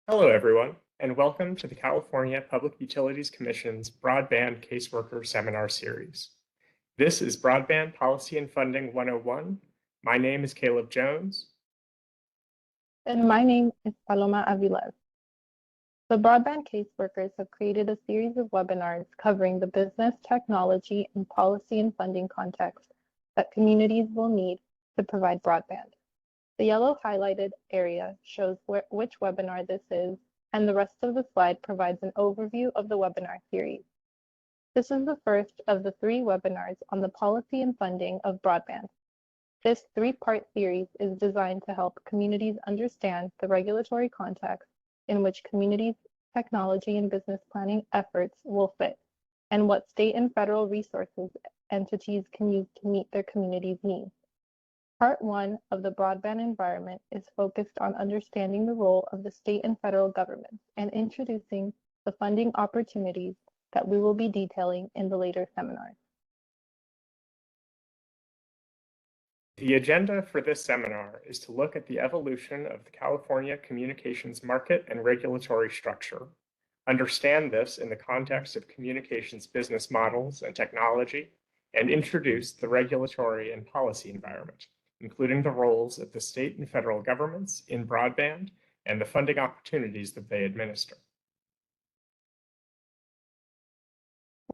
Hello, everyone, and welcome to the California Public Utilities Commission's Broadband Caseworker Seminar Series. This is Broadband Policy and Funding 101. My name is Caleb Jones. And my name is Paloma Aviles. The Broadband Caseworkers have created a series of webinars covering the business, technology, and policy and funding context that communities will need to provide broadband. The yellow highlighted area shows which webinar this is, and the rest of the slide provides an overview of the webinar series. This is the first of the 3 webinars on the policy and funding of broadband. This 3-part series is designed to help communities understand the regulatory context in which communities' technology and business planning efforts will fit, and what state and federal resources entities can use to meet their communities' needs. Part 1 of the broadband environment is focused on understanding the role of the state and federal governments and introducing the funding opportunities that we will be detailing in the later seminars. The agenda for this seminar is to look at the evolution of the California communications market and regulatory structure, understand this in the context of communications business models and technology, and introduce the regulatory and policy environment, including the roles of the state and federal governments in broadband and the funding opportunities that they administer.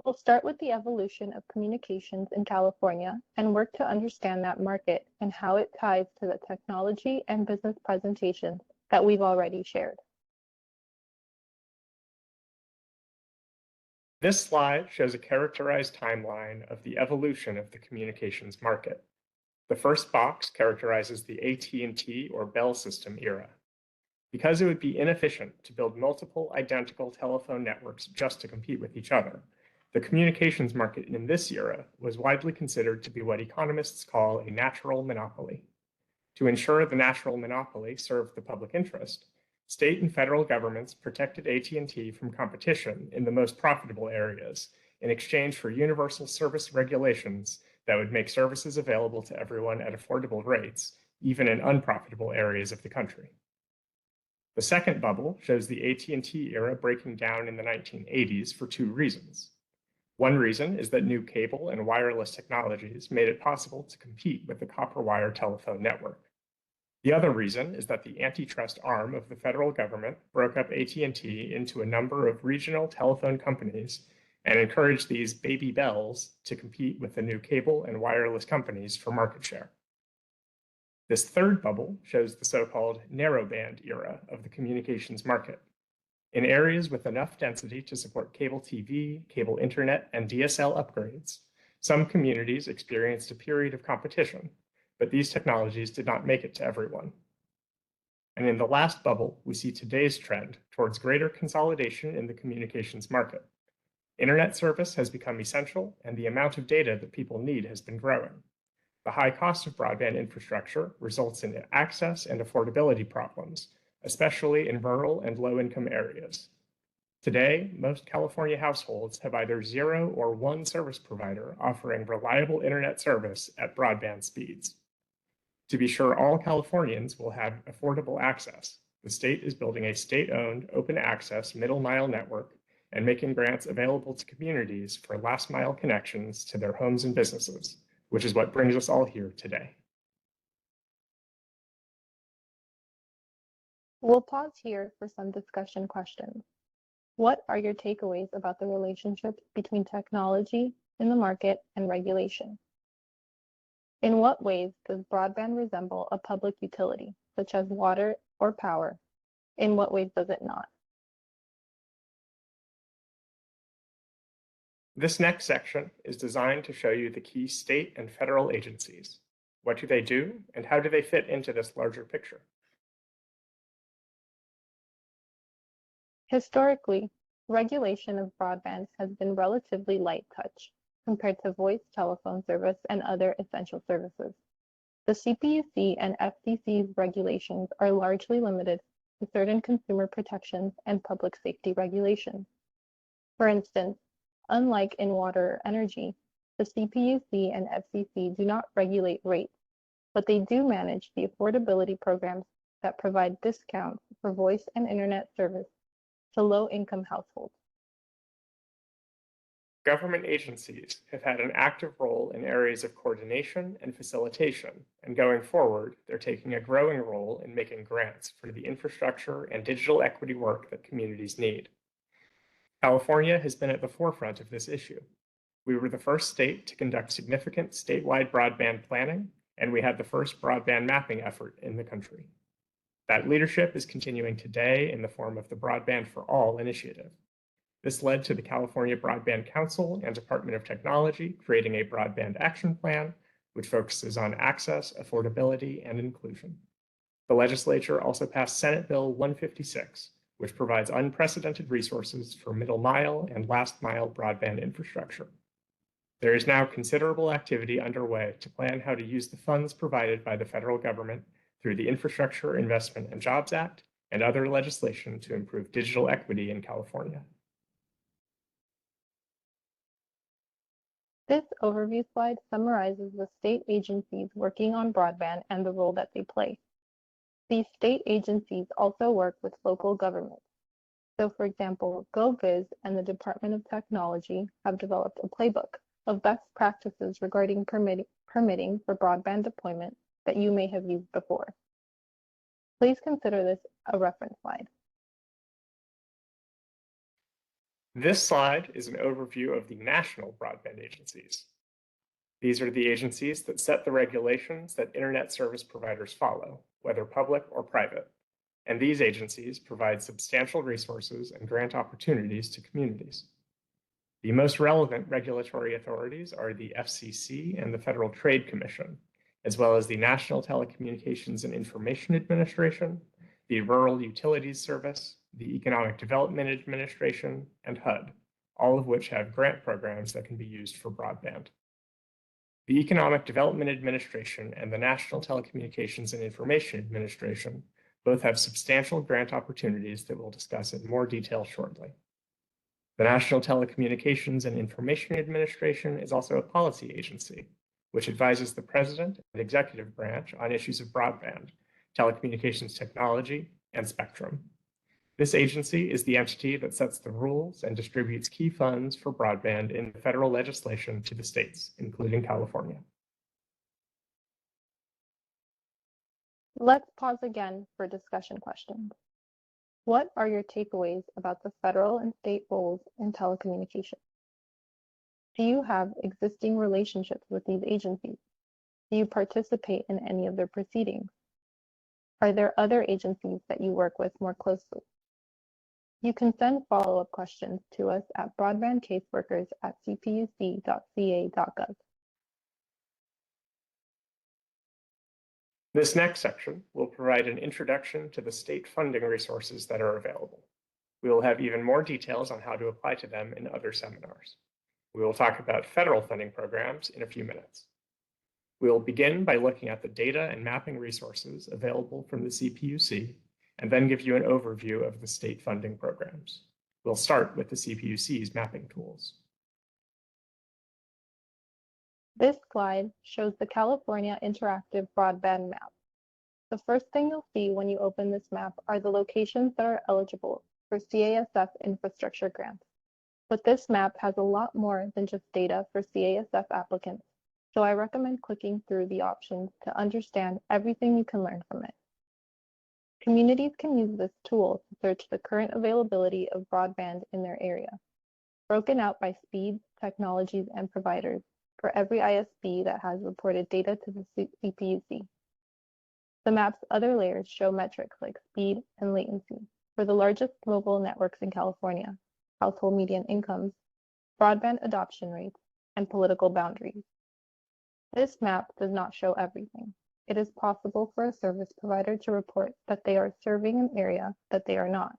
We'll start with the evolution of communications in California and work to understand that market and how it ties to the technology and business presentations that we've already shared. This slide shows a characterized timeline of the evolution of the communications market. The first box characterizes the AT&T or Bell system era. Because it would be inefficient to build multiple identical telephone networks just to compete with each other, the communications market in this era was widely considered to be what economists call a natural monopoly. To ensure the natural monopoly served the public interest, state and federal governments protected AT&T from competition in the most profitable areas in exchange for universal service regulations that would make services available to everyone at affordable rates, even in unprofitable areas of the country. The second bubble shows the AT&T era breaking down in the 1980s for 2 reasons. One reason is that new cable and wireless technologies made it possible to compete with the copper wire telephone network. The other reason is that the antitrust arm of the federal government broke up AT&T into a number of regional telephone companies and encouraged these baby bells to compete with the new cable and wireless companies for market share. This third bubble shows the so-called narrowband era of the communications market. In areas with enough density to support cable TV, cable internet, and DSL upgrades, some communities experienced a period of competition, but these technologies did not make it to everyone. And in the last bubble, we see today's trend towards greater consolidation in the communications market. Internet service has become essential, and the amount of data that people need has been growing. The high cost of broadband infrastructure results in access and affordability problems, especially in rural and low-income areas. Today, most California households have either 0 or 1 service provider offering reliable internet service at broadband speeds. To be sure all Californians will have affordable access, the state is building a state-owned open access middle-mile network and making grants available to communities for last-mile connections to their homes and businesses, which is what brings us all here today. We'll pause here for some discussion questions. What are your takeaways about the relationship between technology in the market and regulation? In what ways does broadband resemble a public utility, such as water or power? In what ways does it not? This next section is designed to show you the key state and federal agencies. What do they do, and how do they fit into this larger picture? Historically, regulation of broadband has been relatively light touch compared to voice telephone service and other essential services. The CPUC and FCC's regulations are largely limited to certain consumer protections and public safety regulations. For instance, unlike in water or energy, the CPUC and FCC do not regulate rates, but they do manage the affordability programs that provide discounts for voice and internet service to low-income households. Government agencies have had an active role in areas of coordination and facilitation, and going forward, they're taking a growing role in making grants for the infrastructure and digital equity work that communities need. California has been at the forefront of this issue. We were the first state to conduct significant statewide broadband planning, and we had the first broadband mapping effort in the country. That leadership is continuing today in the form of the Broadband for All initiative. This led to the California Broadband Council and Department of Technology creating a broadband action plan, which focuses on access, affordability, and inclusion. The legislature also passed Senate Bill 156, which provides unprecedented resources for middle mile and last mile broadband infrastructure. There is now considerable activity underway to plan how to use the funds provided by the federal government through the Infrastructure Investment and Jobs Act and other legislation to improve digital equity in California. This overview slide summarizes the state agencies working on broadband and the role that they play. These state agencies also work with local governments. So, for example, GoViz and the Department of Technology have developed a playbook of best practices regarding permitting for broadband deployment that you may have used before. Please consider this a reference slide. This slide is an overview of the national broadband agencies. These are the agencies that set the regulations that internet service providers follow, whether public or private. And these agencies provide substantial resources and grant opportunities to communities. The most relevant regulatory authorities are the FCC and the Federal Trade Commission, as well as the National Telecommunications and Information Administration, the Rural Utilities Service, the Economic Development Administration, and HUD, all of which have grant programs that can be used for broadband. The Economic Development Administration and the National Telecommunications and Information Administration both have substantial grant opportunities that we'll discuss in more detail shortly. The National Telecommunications and Information Administration is also a policy agency, which advises the President and Executive Branch on issues of broadband, telecommunications technology, and spectrum. This agency is the entity that sets the rules and distributes key funds for broadband in federal legislation to the states, including California. Let's pause again for discussion questions. What are your takeaways about the federal and state roles in telecommunications? Do you have existing relationships with these agencies? Do you participate in any of their proceedings? Are there other agencies that you work with more closely? You can send follow-up questions to us at broadbandcaseworkers@cpuc.ca.gov. This next section will provide an introduction to the state funding resources that are available. We will have even more details on how to apply to them in other seminars. We will talk about federal funding programs in a few minutes. We will begin by looking at the data and mapping resources available from the CPUC, and then give you an overview of the state funding programs. We'll start with the CPUC's mapping tools. This slide shows the California Interactive Broadband Map. The first thing you'll see when you open this map are the locations that are eligible for CASF infrastructure grants. But this map has a lot more than just data for CASF applicants, so I recommend clicking through the options to understand everything you can learn from it. Communities can use this tool to search the current availability of broadband in their area, broken out by speeds, technologies, and providers for every ISP that has reported data to the CPUC. The map's other layers show metrics like speed and latency for the largest mobile networks in California, household median incomes, broadband adoption rates, and political boundaries. This map does not show everything. It is possible for a service provider to report that they are serving an area that they are not,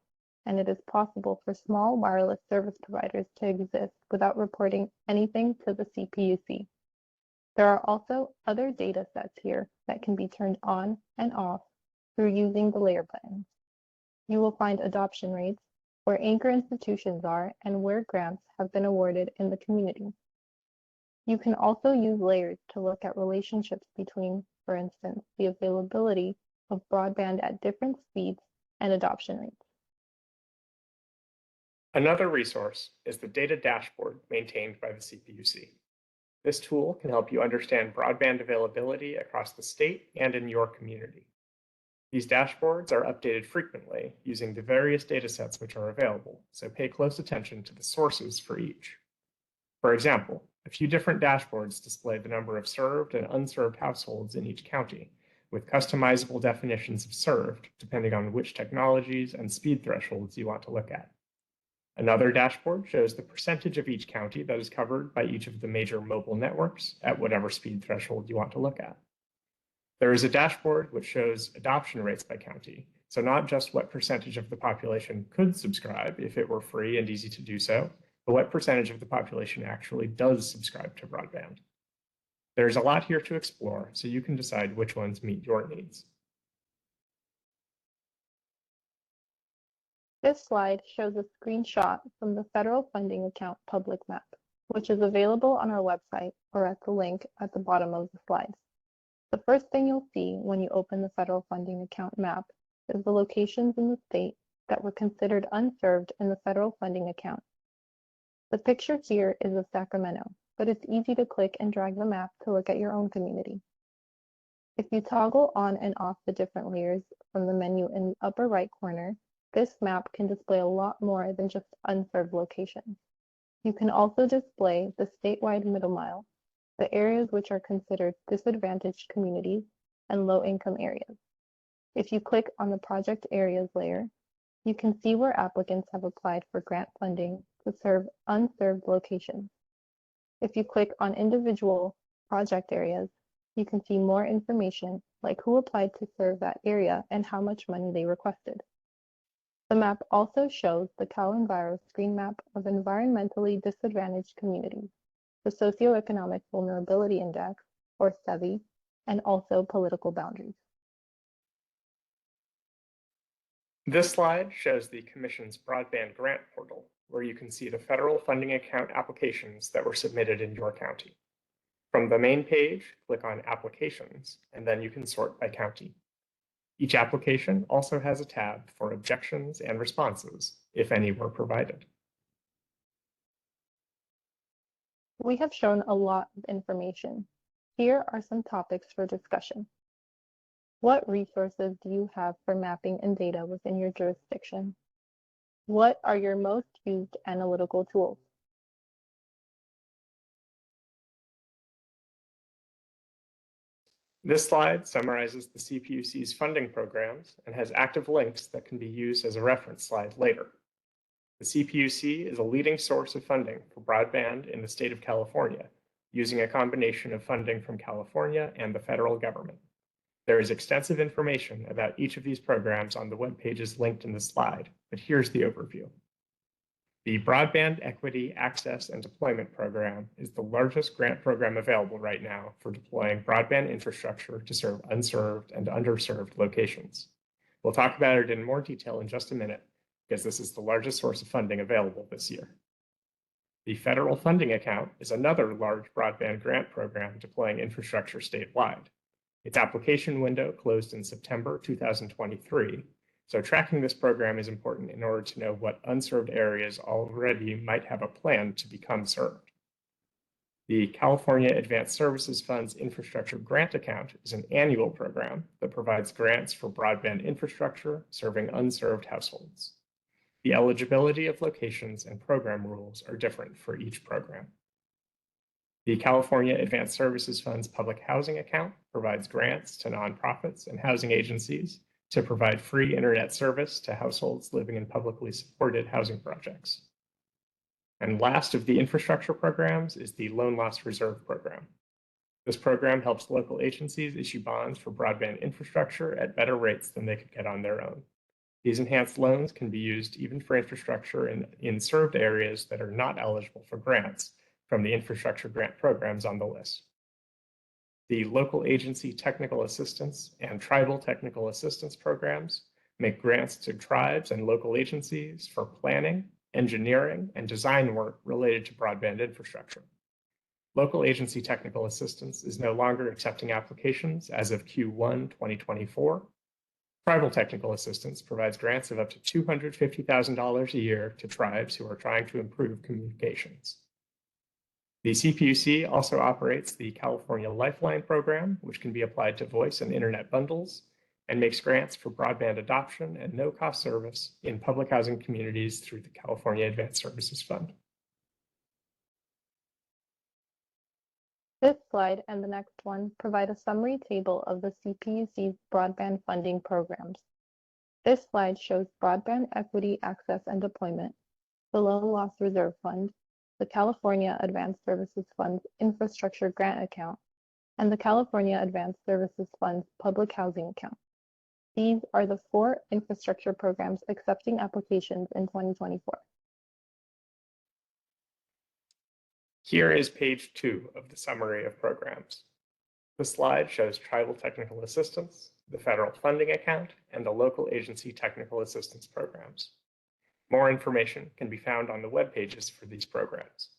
and it is possible for small wireless service providers to exist without reporting anything to the CPUC. There are also other data sets here that can be turned on and off through using the layer buttons. You will find adoption rates, where anchor institutions are, and where grants have been awarded in the community. You can also use layers to look at relationships between, for instance, the availability of broadband at different speeds and adoption rates. Another resource is the data dashboard maintained by the CPUC. This tool can help you understand broadband availability across the state and in your community. These dashboards are updated frequently using the various datasets which are available, so pay close attention to the sources for each. For example, a few different dashboards display the number of served and unserved households in each county, with customizable definitions of served depending on which technologies and speed thresholds you want to look at. Another dashboard shows the percentage of each county that is covered by each of the major mobile networks at whatever speed threshold you want to look at. There is a dashboard which shows adoption rates by county, so not just what percentage of the population could subscribe if it were free and easy to do so, but what percentage of the population actually does subscribe to broadband. There's a lot here to explore, so you can decide which ones meet your needs. This slide shows a screenshot from the Federal Funding Account public map, which is available on our website or at the link at the bottom of the slide. The first thing you'll see when you open the Federal Funding Account map is the locations in the state that were considered unserved in the Federal Funding Account. The picture here is of Sacramento, but it's easy to click and drag the map to look at your own community. If you toggle on and off the different layers from the menu in the upper right corner, this map can display a lot more than just unserved locations. You can also display the statewide middle mile, the areas which are considered disadvantaged communities, and low-income areas. If you click on the project areas layer, you can see where applicants have applied for grant funding to serve unserved locations. If you click on individual project areas, you can see more information like who applied to serve that area and how much money they requested. The map also shows the CalEnviro screen map of environmentally disadvantaged communities, the Socioeconomic Vulnerability Index, or SEVI, and also political boundaries. This slide shows the Commission's broadband grant portal, where you can see the federal funding account applications that were submitted in your county. From the main page, click on Applications, and then you can sort by county. Each application also has a tab for objections and responses, if any were provided. We have shown a lot of information. Here are some topics for discussion. What resources do you have for mapping and data within your jurisdiction? What are your most used analytical tools? This slide summarizes the CPUC's funding programs and has active links that can be used as a reference slide later. The CPUC is a leading source of funding for broadband in the state of California, using a combination of funding from California and the federal government. There is extensive information about each of these programs on the web pages linked in the slide, but here's the overview. The Broadband Equity, Access, and Deployment Program is the largest grant program available right now for deploying broadband infrastructure to serve unserved and underserved locations. We'll talk about it in more detail in just a minute, because this is the largest source of funding available this year. The Federal Funding Account is another large broadband grant program deploying infrastructure statewide. Its application window closed in September 2023, so tracking this program is important in order to know what unserved areas already might have a plan to become served. The California Advanced Services Fund's Infrastructure Grant Account is an annual program that provides grants for broadband infrastructure serving unserved households. The eligibility of locations and program rules are different for each program. The California Advanced Services Fund's Public Housing Account provides grants to nonprofits and housing agencies to provide free internet service to households living in publicly supported housing projects. And last of the infrastructure programs is the Loan Loss Reserve Program. This program helps local agencies issue bonds for broadband infrastructure at better rates than they could get on their own. These enhanced loans can be used even for infrastructure in served areas that are not eligible for grants from the infrastructure grant programs on the list. The local agency technical assistance and tribal technical assistance programs make grants to tribes and local agencies for planning, engineering, and design work related to broadband infrastructure. Local agency technical assistance is no longer accepting applications as of Q1 2024, Tribal technical assistance provides grants of up to $250,000 a year to tribes who are trying to improve communications. The CPUC also operates the California Lifeline program, which can be applied to voice and internet bundles, and makes grants for broadband adoption and no-cost service in public housing communities through the California Advanced Services Fund. This slide and the next one provide a summary table of the CPUC's broadband funding programs. This slide shows Broadband Equity, Access, and Deployment, the Loan Loss Reserve Fund, the California Advanced Services Fund's Infrastructure Grant Account, and the California Advanced Services Fund's Public Housing Account. These are the 4 infrastructure programs accepting applications in 2024. Here is page 2 of the summary of programs. The slide shows tribal technical assistance, the federal funding account, and the local agency technical assistance programs. More information can be found on the web pages for these programs.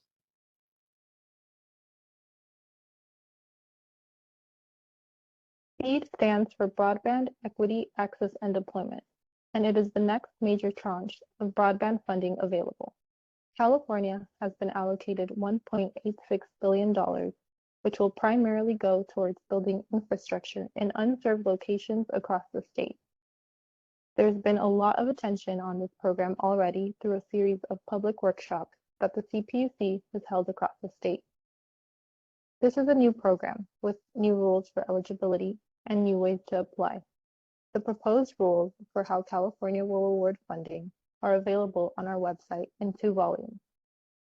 BEAD stands for Broadband Equity, Access, and Deployment, and it is the next major tranche of broadband funding available. California has been allocated $1.86 billion, which will primarily go towards building infrastructure in unserved locations across the state. There's been a lot of attention on this program already through a series of public workshops that the CPUC has held across the state. This is a new program with new rules for eligibility and new ways to apply. The proposed rules for how California will award funding are available on our website in 2 volumes.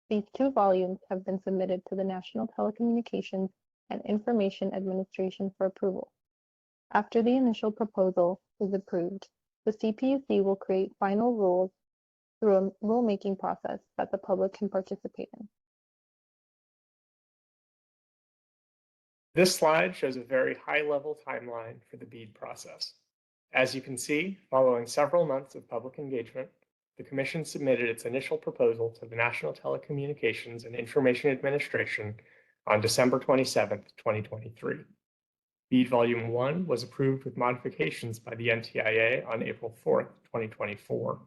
These 2 volumes have been submitted to the National Telecommunications and Information Administration for approval. After the initial proposal is approved, the CPUC will create final rules through a rulemaking process that the public can participate in. This slide shows a very high-level timeline for the BEAD process. As you can see, following several months of public engagement, the Commission submitted its initial proposal to the National Telecommunications and Information Administration on December 27, 2023. BEAD Volume 1 was approved with modifications by the NTIA on April 4, 2024,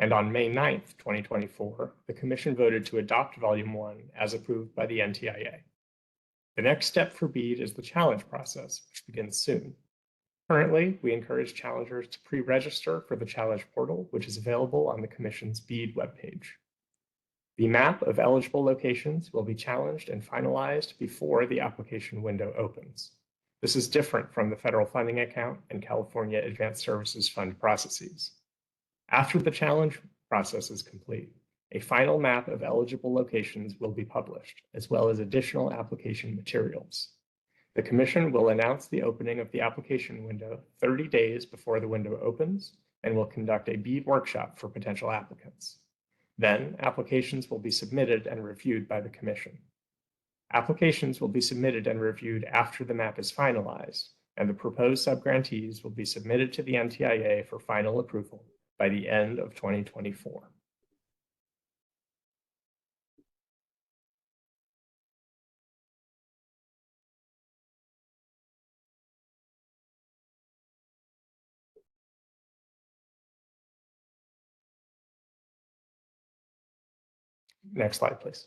and on May 9, 2024, the Commission voted to adopt Volume 1 as approved by the NTIA. The next step for BEAD is the challenge process, which begins soon. Currently, we encourage challengers to pre-register for the challenge portal, which is available on the Commission's BEAD webpage. The map of eligible locations will be challenged and finalized before the application window opens. This is different from the federal funding account and California Advanced Services Fund processes. After the challenge process is complete, a final map of eligible locations will be published, as well as additional application materials. The Commission will announce the opening of the application window 30 days before the window opens and will conduct a BEAD workshop for potential applicants. Then, applications will be submitted and reviewed by the Commission. Applications will be submitted and reviewed after the map is finalized, and the proposed subgrantees will be submitted to the NTIA for final approval by the end of 2024. Next slide, please.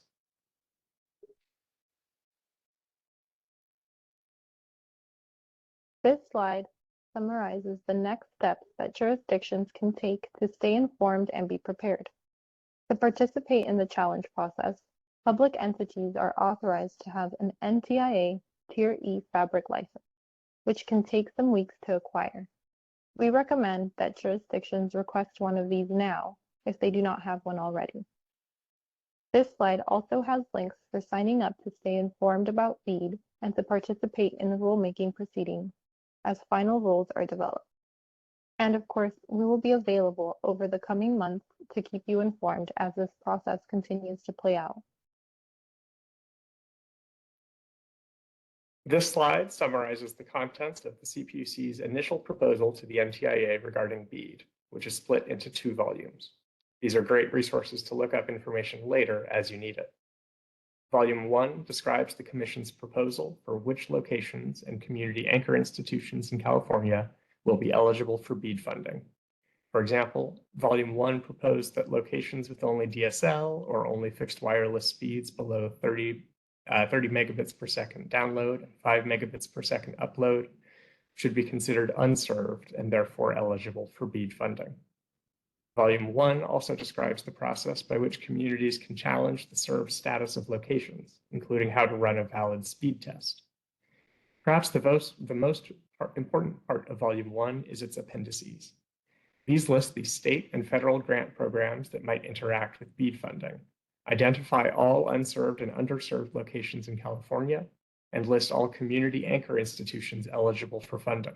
This slide summarizes the next steps that jurisdictions can take to stay informed and be prepared. To participate in the challenge process, public entities are authorized to have an NTIA Tier E fabric license, which can take some weeks to acquire. We recommend that jurisdictions request one of these now if they do not have one already. This slide also has links for signing up to stay informed about BEAD and to participate in the rulemaking proceedings as final rules are developed. And of course, we will be available over the coming months to keep you informed as this process continues to play out. This slide summarizes the contents of the CPUC's initial proposal to the NTIA regarding BEAD, which is split into 2 volumes. These are great resources to look up information later as you need it. Volume 1 describes the Commission's proposal for which locations and community anchor institutions in California will be eligible for BEAD funding. For example, Volume 1 proposed that locations with only DSL or only fixed wireless speeds below 30 megabits per second download and 5 megabits per second upload should be considered unserved and therefore eligible for BEAD funding. Volume 1 also describes the process by which communities can challenge the served status of locations, including how to run a valid speed test. Perhaps the most important part of Volume 1 is its appendices. These list the state and federal grant programs that might interact with BEAD funding, identify all unserved and underserved locations in California, and list all community anchor institutions eligible for funding.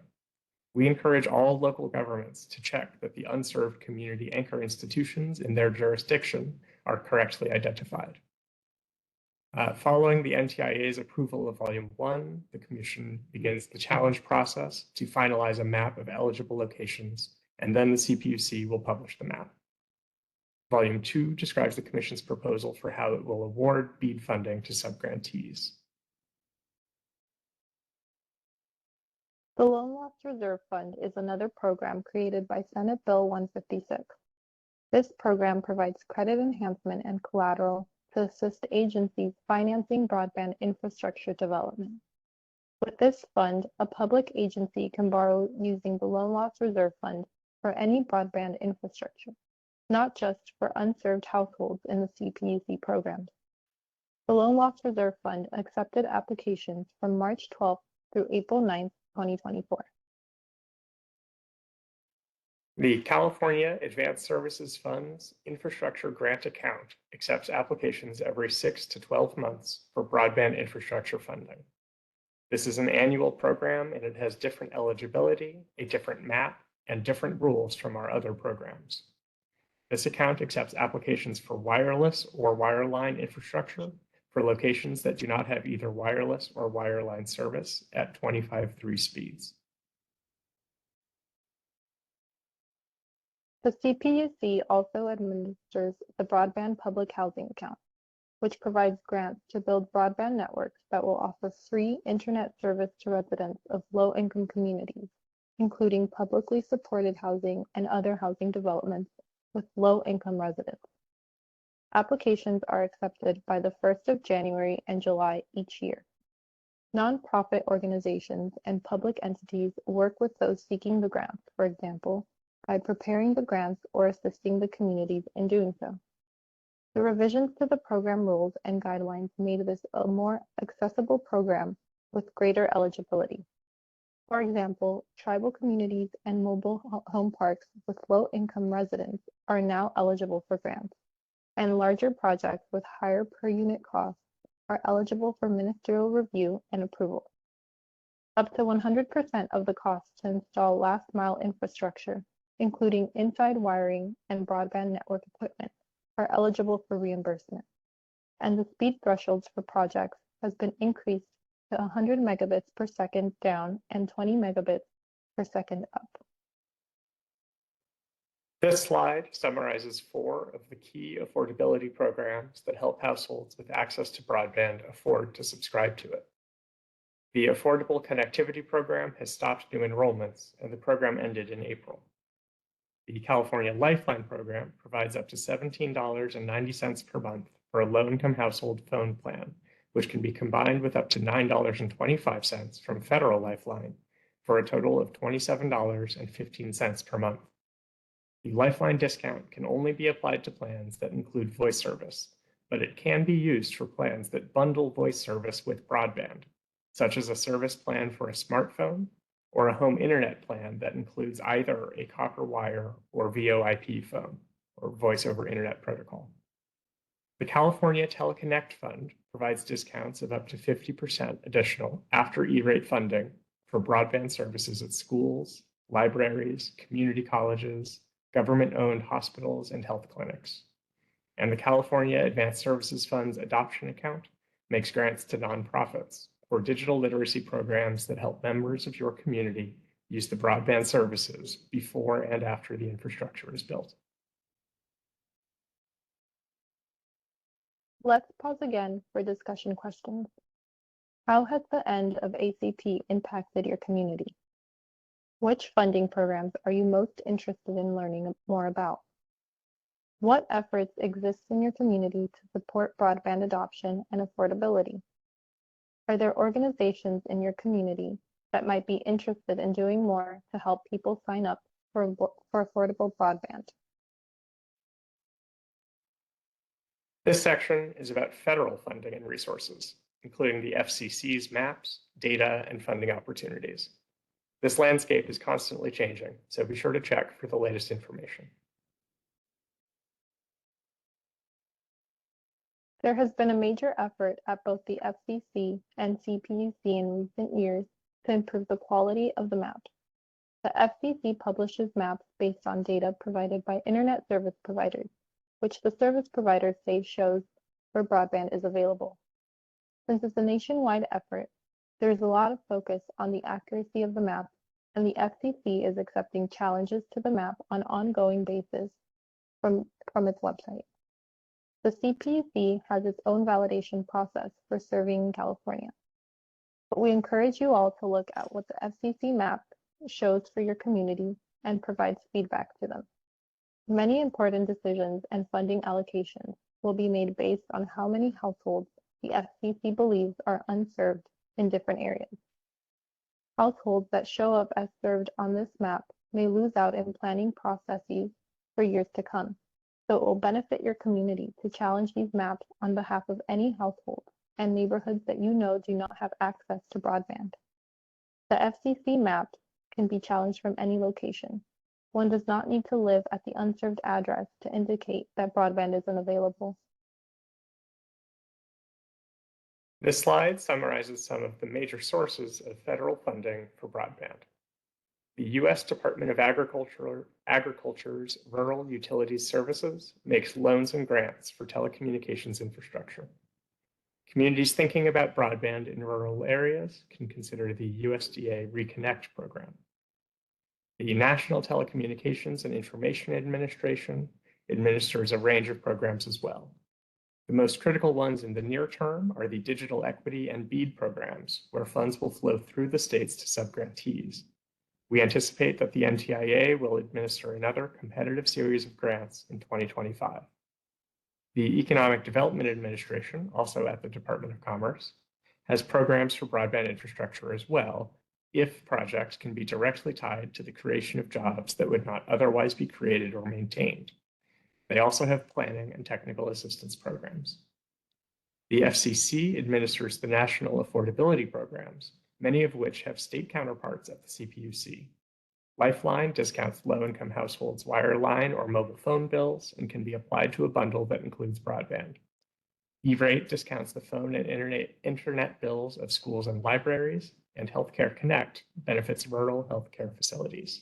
We encourage all local governments to check that the unserved community anchor institutions in their jurisdiction are correctly identified. Following the NTIA's approval of Volume 1, the Commission begins the challenge process to finalize a map of eligible locations, and then the CPUC will publish the map. Volume 2 describes the Commission's proposal for how it will award BEAD funding to subgrantees. The Loan Loss Reserve Fund is another program created by Senate Bill 156. This program provides credit enhancement and collateral to assist agencies financing broadband infrastructure development. With this fund, a public agency can borrow using the Loan Loss Reserve Fund for any broadband infrastructure, not just for unserved households in the CPUC programs. The Loan Loss Reserve Fund accepted applications from March 12th through April 9th, 2024. The California Advanced Services Fund's infrastructure grant account accepts applications every 6 to 12 months for broadband infrastructure funding. This is an annual program and it has different eligibility, a different map, and different rules from our other programs. This account accepts applications for wireless or wireline infrastructure for locations that do not have either wireless or wireline service at 25/3 speeds. The CPUC also administers the Broadband Public Housing Account, which provides grants to build broadband networks that will offer free internet service to residents of low-income communities, including publicly supported housing and other housing developments with low-income residents. Applications are accepted by the 1st of January and July each year. Nonprofit organizations and public entities work with those seeking the grants, for example, by preparing the grants or assisting the communities in doing so. The revisions to the program rules and guidelines made this a more accessible program with greater eligibility. For example, tribal communities and mobile home parks with low-income residents are now eligible for grants, and larger projects with higher per-unit costs are eligible for ministerial review and approval. Up to 100% of the cost to install last-mile infrastructure, including inside wiring and broadband network equipment, are eligible for reimbursement, and the speed thresholds for projects has been increased to 100 megabits per second down and 20 megabits per second up. This slide summarizes 4 of the key affordability programs that help households with access to broadband afford to subscribe to it. The Affordable Connectivity Program has stopped new enrollments, and the program ended in April. The California Lifeline program provides up to $17.90 per month for a low-income household phone plan, which can be combined with up to $9.25 from Federal Lifeline for a total of $27.15 per month. The Lifeline discount can only be applied to plans that include voice service, but it can be used for plans that bundle voice service with broadband, such as a service plan for a smartphone or a home internet plan that includes either a copper wire or VoIP phone, or voice over internet protocol. The California Teleconnect Fund provides discounts of up to 50% additional after E-rate funding for broadband services at schools, libraries, community colleges, government-owned hospitals, and health clinics. And the California Advanced Services Fund's adoption account makes grants to nonprofits for digital literacy programs that help members of your community use the broadband services before and after the infrastructure is built. Let's pause again for discussion questions. How has the end of ACP impacted your community? Which funding programs are you most interested in learning more about? What efforts exist in your community to support broadband adoption and affordability? Are there organizations in your community that might be interested in doing more to help people sign up for affordable broadband? This section is about federal funding and resources, including the FCC's maps, data, and funding opportunities. This landscape is constantly changing, so be sure to check for the latest information. There has been a major effort at both the FCC and CPUC in recent years to improve the quality of the maps. The FCC publishes maps based on data provided by internet service providers, which the service providers say shows where broadband is available. Since it's a nationwide effort, there is a lot of focus on the accuracy of the map, and the FCC is accepting challenges to the map on an ongoing basis from its website. The CPUC has its own validation process for serving in California. But we encourage you all to look at what the FCC map shows for your community and provides feedback to them. Many important decisions and funding allocations will be made based on how many households the FCC believes are unserved in different areas. Households that show up as served on this map may lose out in planning processes for years to come. So it will benefit your community to challenge these maps on behalf of any household and neighborhoods that you know do not have access to broadband. The FCC map can be challenged from any location. One does not need to live at the unserved address to indicate that broadband isn't available. This slide summarizes some of the major sources of federal funding for broadband. The U.S. Department of Agriculture's Rural Utilities Services makes loans and grants for telecommunications infrastructure. Communities thinking about broadband in rural areas can consider the USDA Reconnect program. The National Telecommunications and Information Administration administers a range of programs as well. The most critical ones in the near term are the Digital Equity and BEAD programs, where funds will flow through the states to subgrantees. We anticipate that the NTIA will administer another competitive series of grants in 2025. The Economic Development Administration, also at the Department of Commerce, has programs for broadband infrastructure as well, if projects can be directly tied to the creation of jobs that would not otherwise be created or maintained. They also have planning and technical assistance programs. The FCC administers the national affordability programs, many of which have state counterparts at the CPUC. Lifeline discounts low-income households' wireline or mobile phone bills and can be applied to a bundle that includes broadband. E-Rate discounts the phone and internet bills of schools and libraries, and Healthcare Connect benefits rural healthcare facilities.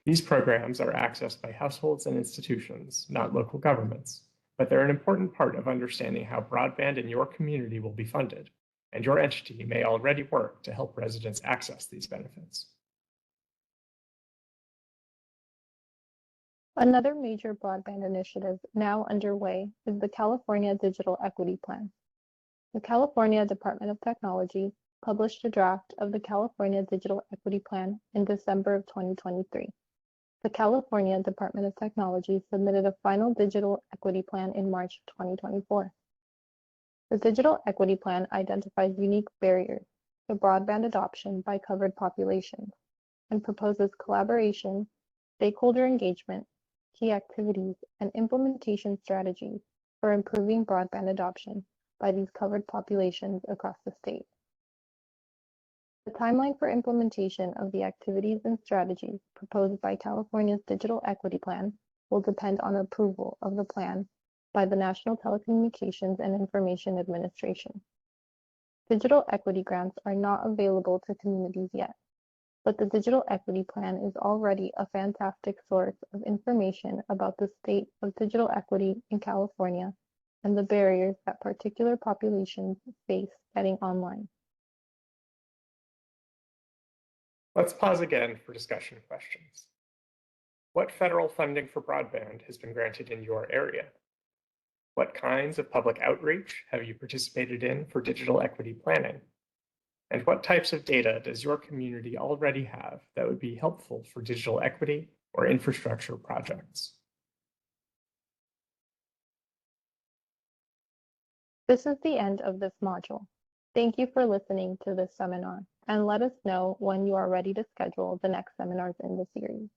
These programs are accessed by households and institutions, not local governments, but they're an important part of understanding how broadband in your community will be funded, and your entity may already work to help residents access these benefits. Another major broadband initiative now underway is the California Digital Equity Plan. The California Department of Technology published a draft of the California Digital Equity Plan in December of 2023. The California Department of Technology submitted a final digital equity plan in March 2024. The Digital Equity Plan identifies unique barriers to broadband adoption by covered populations and proposes collaboration, stakeholder engagement, key activities, and implementation strategies for improving broadband adoption by these covered populations across the state. The timeline for implementation of the activities and strategies proposed by California's Digital Equity Plan will depend on approval of the plan by the National Telecommunications and Information Administration. Digital equity grants are not available to communities yet, but the Digital Equity Plan is already a fantastic source of information about the state of digital equity in California and the barriers that particular populations face getting online. Let's pause again for discussion questions. What federal funding for broadband has been granted in your area? What kinds of public outreach have you participated in for digital equity planning? And what types of data does your community already have that would be helpful for digital equity or infrastructure projects? This is the end of this module. Thank you for listening to this seminar, and let us know when you are ready to schedule the next seminars in the series.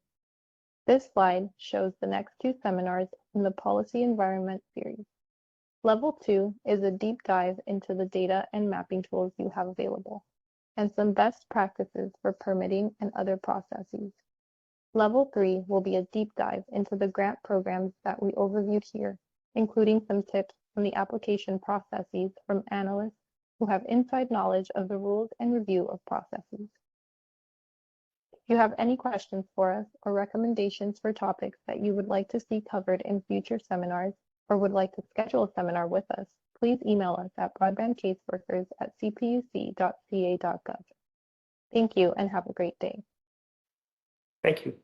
This slide shows the next two seminars in the Policy Environment series. Level 2 is a deep dive into the data and mapping tools you have available, and some best practices for permitting and other processes. Level 3 will be a deep dive into the grant programs that we overviewed here, including some tips on the application processes from analysts who have inside knowledge of the rules and review of processes. If you have any questions for us or recommendations for topics that you would like to see covered in future seminars or would like to schedule a seminar with us, please email us at broadbandcaseworkers@cpuc.ca.gov. Thank you and have a great day. Thank you.